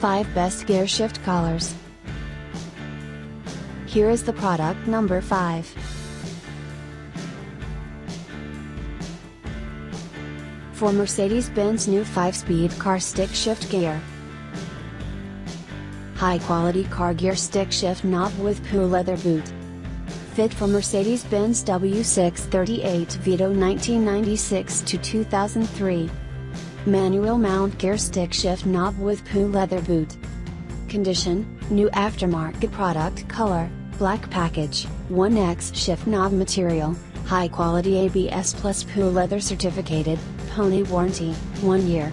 5 Best Gear Shift Colors. Here is the product number 5. For Mercedes-Benz new 5-speed car stick shift gear. High quality car gear stick shift knob with PU leather boot. Fit for Mercedes-Benz W638 VITO 1996 to 2003. Manual mount gear stick shift knob with PU leather boot. Condition, new aftermarket product color, black package, 1X shift knob material, high quality ABS plus PU leather certificated, pony warranty, 1 year.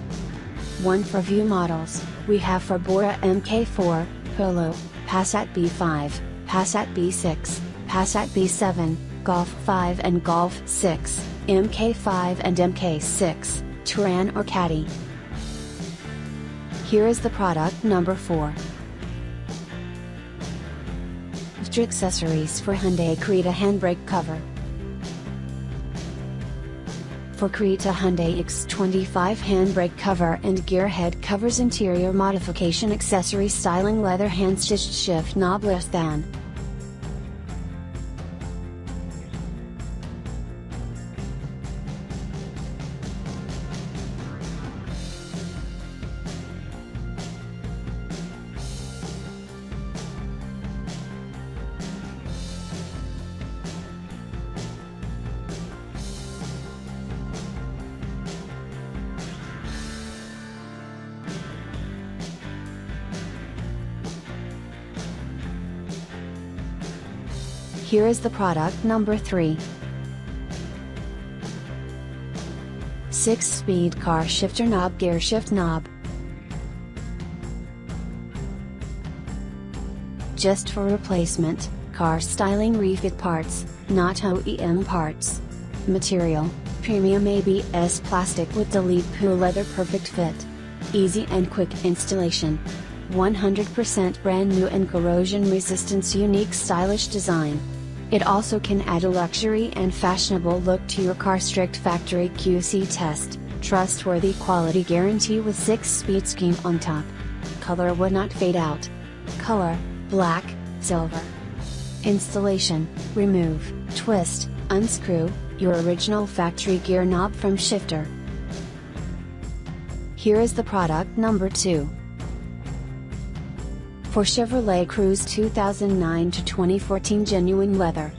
1 for view models, we have for Bora MK4, Polo, Passat B5, Passat B6, Passat B7, Golf 5 and Golf 6, MK5 and MK6, Touran or Caddy. Here is the product number 4. Vtear accessories for Hyundai Creta handbrake cover. For Creta Hyundai X25 handbrake cover and gear head covers interior modification accessory styling leather hand stitched shift knob less than. Here is the product number 3. 6-speed car shifter knob gear shift knob. Just for replacement, car styling refit parts, not OEM parts. Material, premium ABS plastic with delete PU leather perfect fit. Easy and quick installation. 100% brand new and corrosion resistance unique stylish design. It also can add a luxury and fashionable look to your car. Strict factory QC test, trustworthy quality guarantee with 6-speed scheme on top. Color would not fade out. Color, black, silver. Installation, remove, twist, unscrew, your original factory gear knob from shifter. Here is the product number 2. For Chevrolet Cruze 2009 to 2014 genuine leather.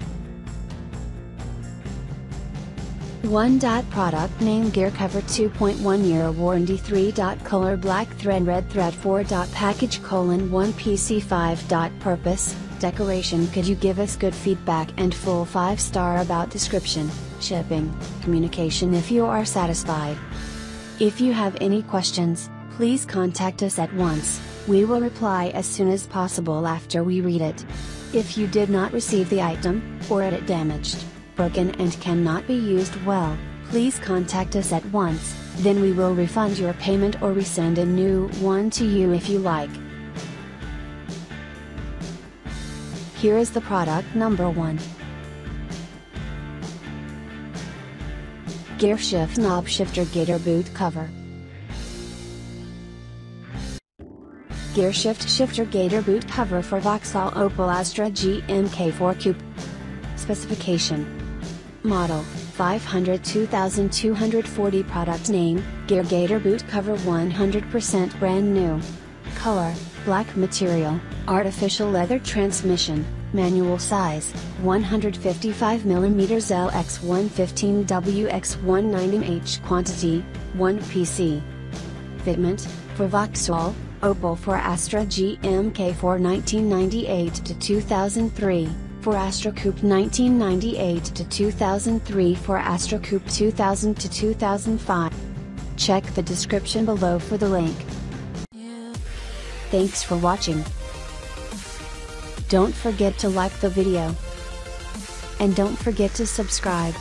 1. Product name gear cover 2.1 year warranty 3. Color black thread red thread 4. Package : 1 PC 5. Purpose, decoration. Could you give us good feedback and full 5-star about description, shipping, communication if you are satisfied. If you have any questions, please contact us at once. We will reply as soon as possible after we read it. If you did not receive the item, or it damaged, broken and cannot be used well, please contact us at once, then we will refund your payment or resend a new one to you if you like. Here is the product number 1. Gear shift knob shifter Gaiter boot cover. Gear shift shifter Gaiter boot cover for Vauxhall Opel Astra GMK4 Coupe. Specification: Model 500 2240. Product name, Gear Gaiter boot cover 100% brand new. Color, black material, artificial leather transmission, manual size, 155mm LX115WX190H. Quantity, 1 PC. Fitment, for Vauxhall, Opel for Astra GMK4 1998 to 2003, for Astra Coupe 1998 to 2003, for Astra Coupe 2000 to 2005. Check the description below for the link. Thanks for watching. Don't forget to like the video. And don't forget to subscribe.